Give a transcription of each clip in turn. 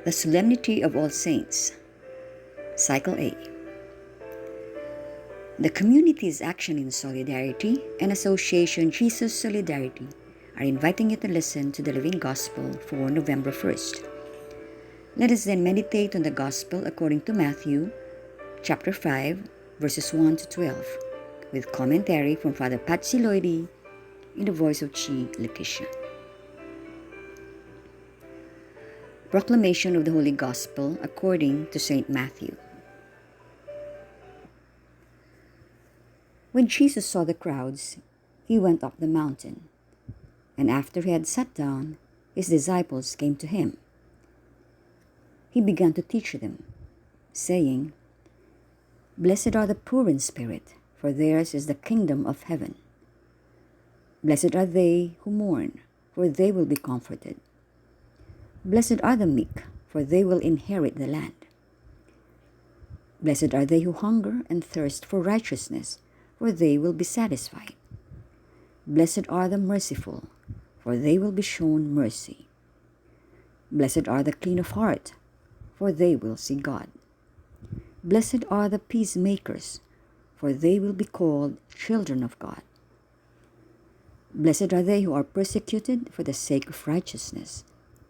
The Solemnity of All Saints, Cycle A. The community's action in solidarity and Association Jesus Solidarity are inviting you to listen to the Living Gospel for November 1st. Let us then meditate on the Gospel according to Matthew, chapter 5, verses 1 to 12, with commentary from Father PatxiLoidi in the voice of Chi Liquicia. Proclamation of the Holy Gospel according to St. Matthew. When Jesus saw the crowds, he went up the mountain, and after he had sat down, his disciples came to him. He began to teach them, saying, "Blessed are the poor in spirit, for theirs is the kingdom of heaven. Blessed are they who mourn, for they will be comforted. Blessed are the meek, for they will inherit the land. Blessed are they who hunger and thirst for righteousness, for they will be satisfied. Blessed are the merciful, for they will be shown mercy. Blessed are the clean of heart, for they will see God. Blessed are the peacemakers, for they will be called children of God. Blessed are they who are persecuted for the sake of righteousness,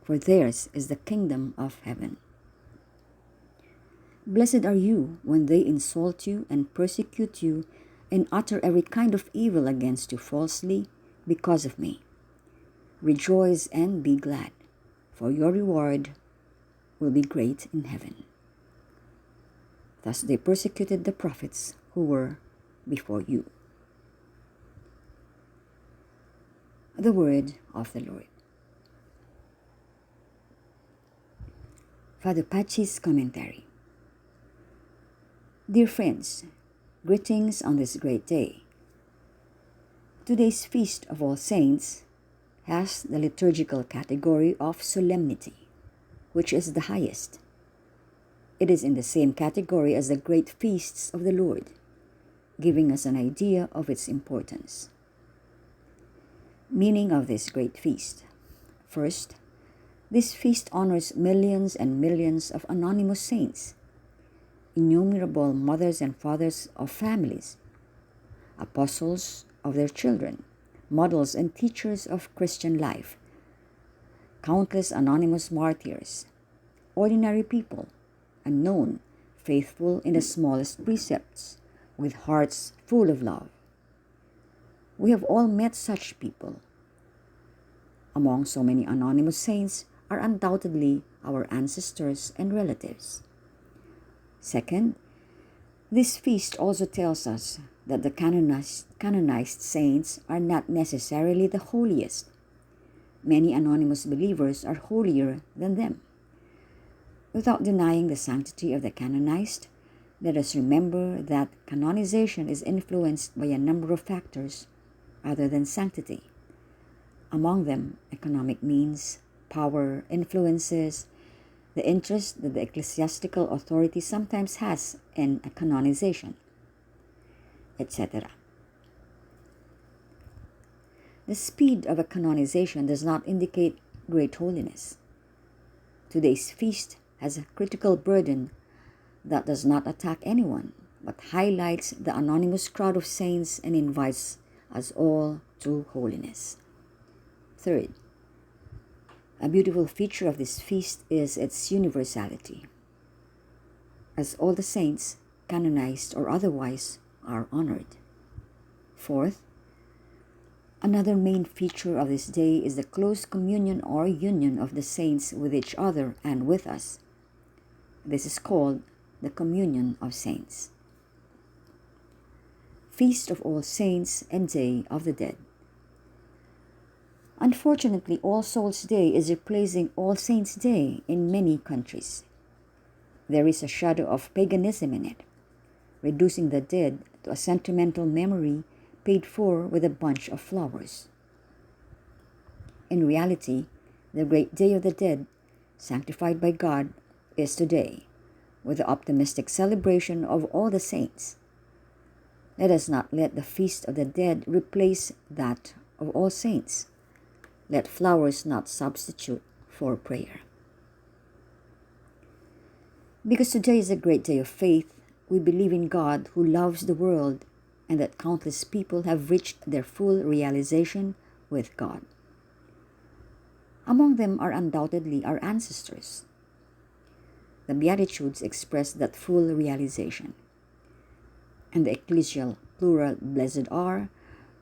for theirs is the kingdom of heaven. Blessed are you when they insult you and persecute you and utter every kind of evil against you falsely because of me. Rejoice and be glad, for your reward will be great in heaven. Thus they persecuted the prophets who were before you." The word of the Lord. Father Patxi's commentary. Dear friends, greetings on this great day. Today's Feast of All Saints has the liturgical category of Solemnity, which is the highest. It is in the same category as the great feasts of the Lord, giving us an idea of its importance. Meaning of this great feast. First, this feast honors millions and millions of anonymous saints, innumerable mothers and fathers of families, apostles of their children, models and teachers of Christian life, countless anonymous martyrs, ordinary people, unknown, faithful in the smallest precepts, with hearts full of love. We have all met such people. Among so many anonymous saints are undoubtedly our ancestors and relatives. Second, this feast also tells us that the canonized saints are not necessarily the holiest. Many anonymous believers are holier than them. Without denying the sanctity of the canonized, let us remember that canonization is influenced by a number of factors other than sanctity. Among them, economic means, power, influences, the interest that the ecclesiastical authority sometimes has in a canonization, etc. The speed of a canonization does not indicate great holiness. Today's feast has a critical burden that does not attack anyone, but highlights the anonymous crowd of saints and invites us all to holiness. Third, a beautiful feature of this feast is its universality, as all the saints, canonized or otherwise, are honored. Fourth, another main feature of this day is the close communion or union of the saints with each other and with us. This is called the Communion of Saints. Feast of All Saints and Day of the Dead. Unfortunately, All Souls Day is replacing All Saints Day in many countries. There is a shadow of paganism in it, reducing the dead to a sentimental memory paid for with a bunch of flowers. In reality, the great Day of the Dead, sanctified by God, is today, with the optimistic celebration of all the saints. Let us not let the Feast of the Dead replace that of All Saints. Let flowers not substitute for prayer. Because today is a great day of faith, we believe in God who loves the world and that countless people have reached their full realization with God. Among them are undoubtedly our ancestors. The Beatitudes express that full realization. And the ecclesial plural blessed are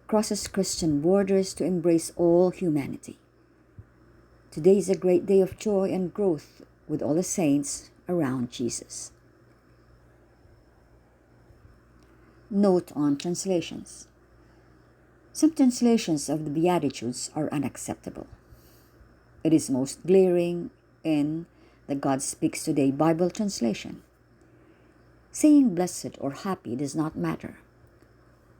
crosses Christian borders to embrace all humanity. Today is a great day of joy and growth with all the saints around Jesus. Note on translations. Some translations of the Beatitudes are unacceptable. It is most glaring in the God Speaks Today Bible translation. Saying blessed or happy does not matter.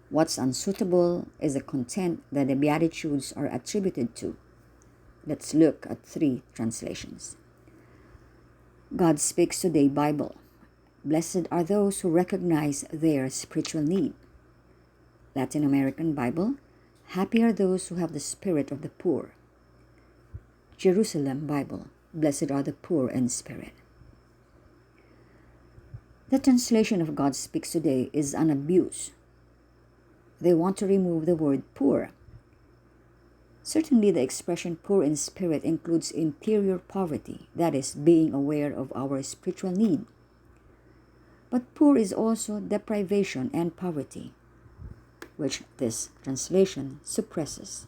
What's unsuitable is the content that the Beatitudes are attributed to. Let's look at 3 translations. God Speaks Today Bible. Blessed are those who recognize their spiritual need. Latin American Bible. Happy are those who have the spirit of the poor. Jerusalem Bible. Blessed are the poor in spirit. The translation of God Speaks Today is an abuse. They want to remove the word poor. Certainly, the expression poor in spirit includes interior poverty, that is, being aware of our spiritual need. But poor is also deprivation and poverty, which this translation suppresses.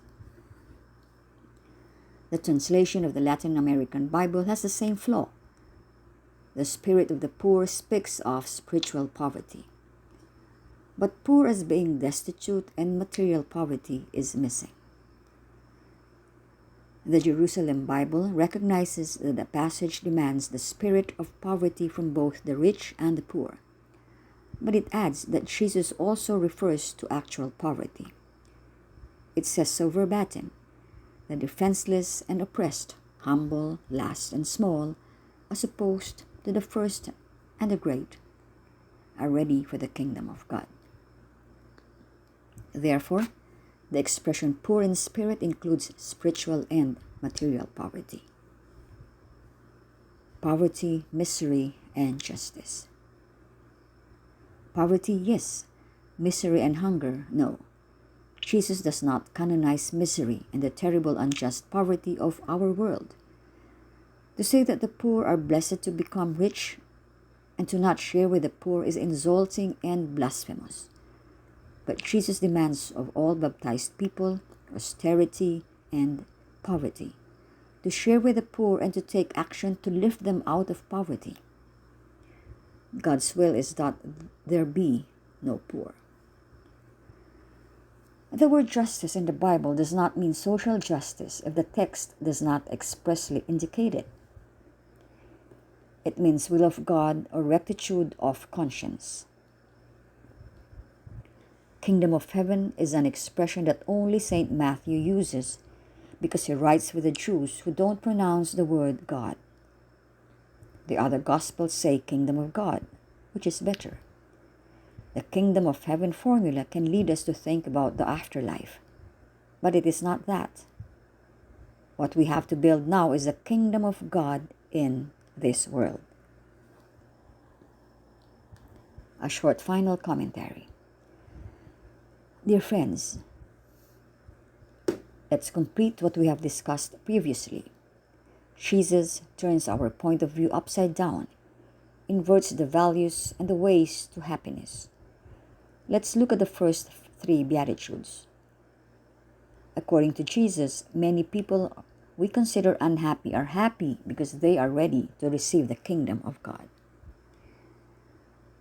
The translation of the Latin American Bible has the same flaw. The spirit of the poor speaks of spiritual poverty. But poor as being destitute and material poverty is missing. The Jerusalem Bible recognizes that the passage demands the spirit of poverty from both the rich and the poor. But it adds that Jesus also refers to actual poverty. It says so verbatim: the defenseless and oppressed, humble, last, and small, as opposed to the first and the great, are ready for the kingdom of God. Therefore, the expression poor in spirit includes spiritual and material poverty. Poverty, misery, and justice. Poverty, yes. Misery and hunger, no. Jesus does not canonize misery and the terrible unjust poverty of our world. To say that the poor are blessed to become rich and to not share with the poor is insulting and blasphemous. But Jesus demands of all baptized people austerity and poverty, to share with the poor and to take action to lift them out of poverty. God's will is that there be no poor. The word justice in the Bible does not mean social justice if the text does not expressly indicate it. It means will of God or rectitude of conscience. Kingdom of heaven is an expression that only St. Matthew uses because he writes with the Jews who don't pronounce the word God. The other Gospels say kingdom of God, which is better. The kingdom of heaven formula can lead us to think about the afterlife, but it is not that. What we have to build now is the kingdom of God in this world. A short final commentary. Dear friends, let's complete what we have discussed previously. Jesus turns our point of view upside down, inverts the values and the ways to happiness. Let's look at the first 3 Beatitudes. According to Jesus, many people we consider unhappy are happy because they are ready to receive the kingdom of God.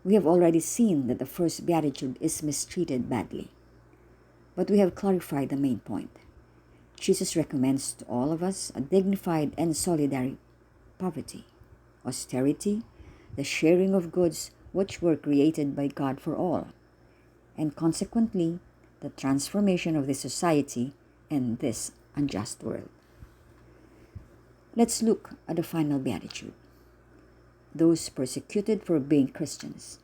We have already seen that the first Beatitude is mistreated badly, but we have clarified the main point. Jesus recommends to all of us a dignified and solidary poverty, austerity, the sharing of goods which were created by God for all, and consequently, the transformation of the society in this unjust world. Let's look at the final Beatitude. Those persecuted for being Christians.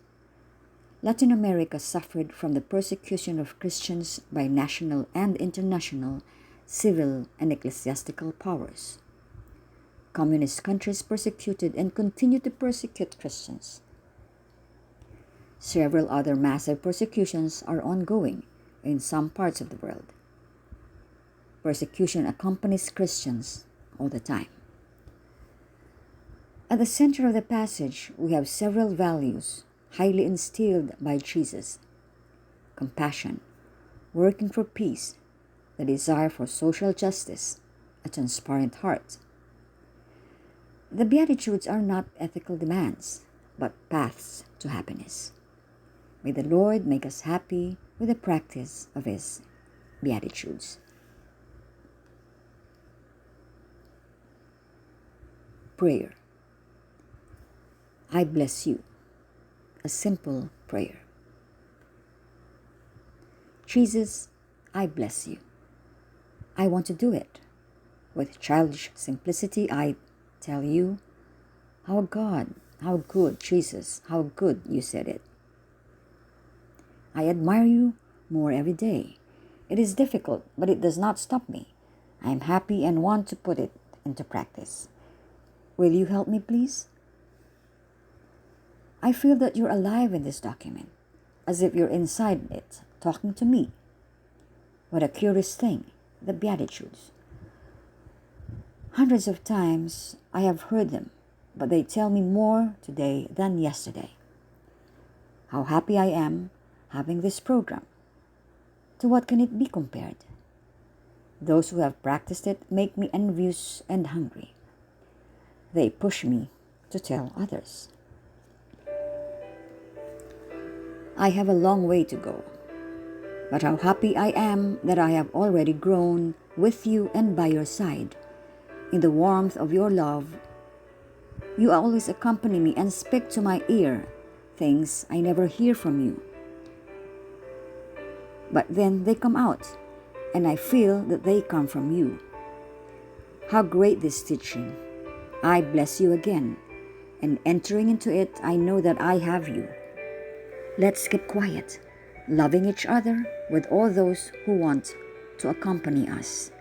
Latin America suffered from the persecution of Christians by national and international civil and ecclesiastical powers. communist countries persecuted and continue to persecute Christians. Several other massive persecutions are ongoing in some parts of the world. Persecution accompanies Christians all the time. At the center of the passage, we have several values highly instilled by Jesus: compassion, working for peace, the desire for social justice, a transparent heart. The Beatitudes are not ethical demands, but paths to happiness. May the Lord make us happy with the practice of His Beatitudes. Prayer. I bless you. A simple prayer. Jesus, I bless you. I want to do it. With childish simplicity, I tell you, how good, Jesus, how good you said it. I admire you more every day. It is difficult, but it does not stop me. I am happy and want to put it into practice. Will you help me, please? I feel that you're alive in this document, as if you're inside it, talking to me. What a curious thing, the Beatitudes. Hundreds of times I have heard them, but they tell me more today than yesterday. How happy I am having this program. To what can it be compared? Those who have practiced it make me envious and hungry. They push me to tell others. I have a long way to go, but how happy I am that I have already grown with you and by your side. In the warmth of your love, you always accompany me and speak to my ear things I never hear from you. But then they come out, and I feel that they come from you. How great this teaching! I bless you again, and entering into it, I know that I have you. Let's keep quiet, loving each other with all those who want to accompany us.